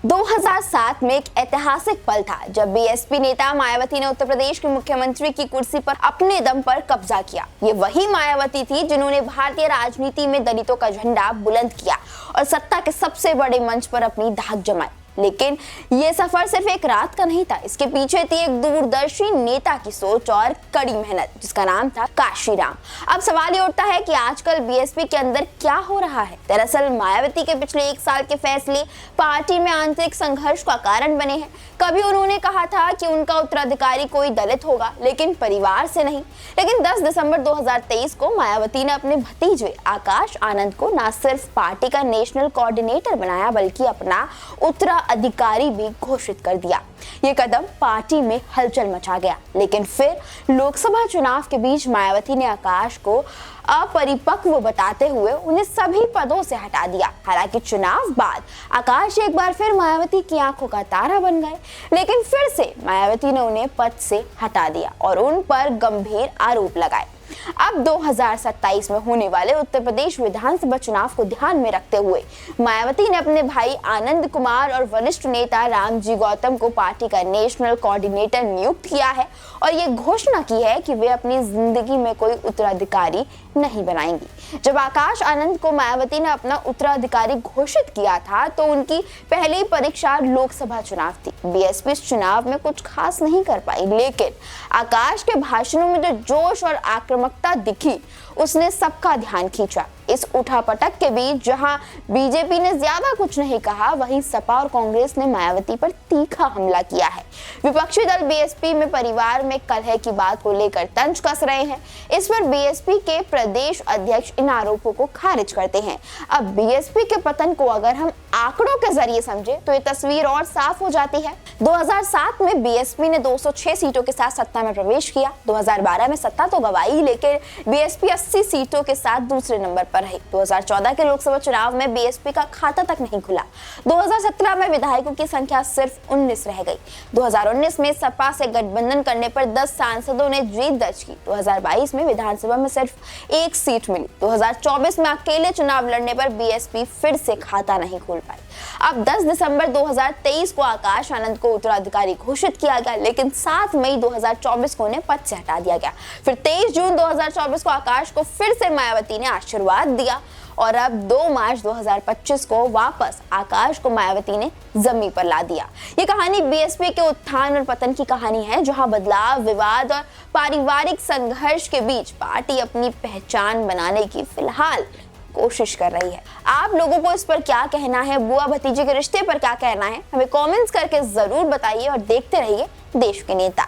2007 में एक ऐतिहासिक पल था जब बीएसपी नेता मायावती ने उत्तर प्रदेश के मुख्यमंत्री की कुर्सी पर अपने दम पर कब्जा किया। ये वही मायावती थी जिन्होंने भारतीय राजनीति में दलितों का झंडा बुलंद किया और सत्ता के सबसे बड़े मंच पर अपनी धाक जमाई। लेकिन ये सफर सिर्फ एक रात का नहीं था, इसके पीछे थी एक दूरदर्शी नेता की सोच और कड़ी मेहनत जिसका नाम था काशीराम। अब सवाल ये उठता है कि आजकल बीएसपी के अंदर क्या हो रहा है। दरअसल मायावती के पिछले एक साल के फैसले पार्टी में आंतरिक संघर्ष का कारण बने हैं। कभी उन्होंने कहा था कि उनका उत्तराधिकारी कोई दलित होगा, लेकिन परिवार से नहीं। लेकिन 10 दिसंबर 2023 को मायावती ने अपने भतीजे आकाश आनंद को न सिर्फ पार्टी का नेशनल कोऑर्डिनेटर बनाया बल्कि अपना उत्तराधिकारी भी घोषित कर दिया। ये कदम पार्टी में हलचल मचा गया, लेकिन फिर लोकसभा चुनाव के बीच मायावती ने आकाश को अपरिपक्व बताते हुए उन्हें सभी पदों से हटा दिया। हालांकि चुनाव बाद आकाश एक बार फिर मायावती की आंखों का तारा बन गए, लेकिन फिर से मायावती ने उन्हें पद से हटा दिया और उन पर गंभीर आरोप लगाए। अब 2027 में होने वाले उत्तर प्रदेश विधानसभा चुनाव को ध्यान में रखते हुए मायावती ने अपने भाई आनंद कुमार और वरिष्ठ नेता रामजी गौतम को पार्टी का नेशनल कोऑर्डिनेटर नियुक्त किया है और ये घोषणा की है कि वे अपनी जिंदगी में कोई उत्तराधिकारी नहीं बनाएंगी। जब आकाश आनंद को मायावती ने अपना उत्तराधिकारी घोषित किया था तो उनकी पहली परीक्षा लोकसभा चुनाव थी। बीएसपी इस चुनाव में कुछ खास नहीं कर पाई, लेकिन आकाश के भाषणों में जो जोश और आक्रामकता दिखी उसने सबका ध्यान खींचा। इस उठापटक के बीच जहां बीजेपी ने ज्यादा कुछ नहीं कहा, वहीं सपा और कांग्रेस ने मायावती पर तीखा हमला किया है। विपक्षी दल बीएसपी में परिवार में कलह की बात को लेकर तंज कस रहे हैं। इस पर बीएसपी के प्रदेश अध्यक्ष इन आरोपों को खारिज करते हैं। अब बीएसपी के पतन को अगर हम आंकड़ों के जरिए समझे तो ये तस्वीर और साफ हो जाती है। 2007 में बीएसपी ने 206 सीटों के साथ सत्ता में प्रवेश किया। 2012 में सत्ता तो गंवाई, लेकिन बीएसपी 80 सीटों के साथ दूसरे नंबर पर रही। 2014 के लोकसभा चुनाव में बीएसपी का खाता तक नहीं खुला। 2017 में विधायकों की संख्या सिर्फ 19 रह गई। 2019 में सपा से गठबंधन करने पर 10 सांसदों ने जीत दर्ज की। 2022 में विधानसभा में सिर्फ 1 सीट मिली। 2024 में अकेले चुनाव लड़ने पर बीएसपी फिर से खाता नहीं खोल पाई। अब 10 दिसंबर 2023 को आकाश आनंद को उत्तराधिकारी घोषित किया गया, लेकिन 7 मई 2024 को उन्हें पद से हटा दिया गया। फिर 23 जून 2024 को आकाश को फिर से मायावती ने आशीर्वाद दिया और अब 2 मार्च 2025 को वापस आकाश को मायावती ने जमीन पर ला दिया। ये कहानी बीएसपी के उत्थान और पतन की कहानी है, जहां बदलाव, विवाद और पारिवारिक संघर्ष के बीच पार्टी अपनी पहचान बनाने की फिलहाल कोशिश कर रही है। आप लोगों को इस पर क्या कहना है, बुआ भतीजे के रिश्ते पर क्या कहना है, हमें कमेंट्स करके जरूर बताइए और देखते रहिए देश के नेता।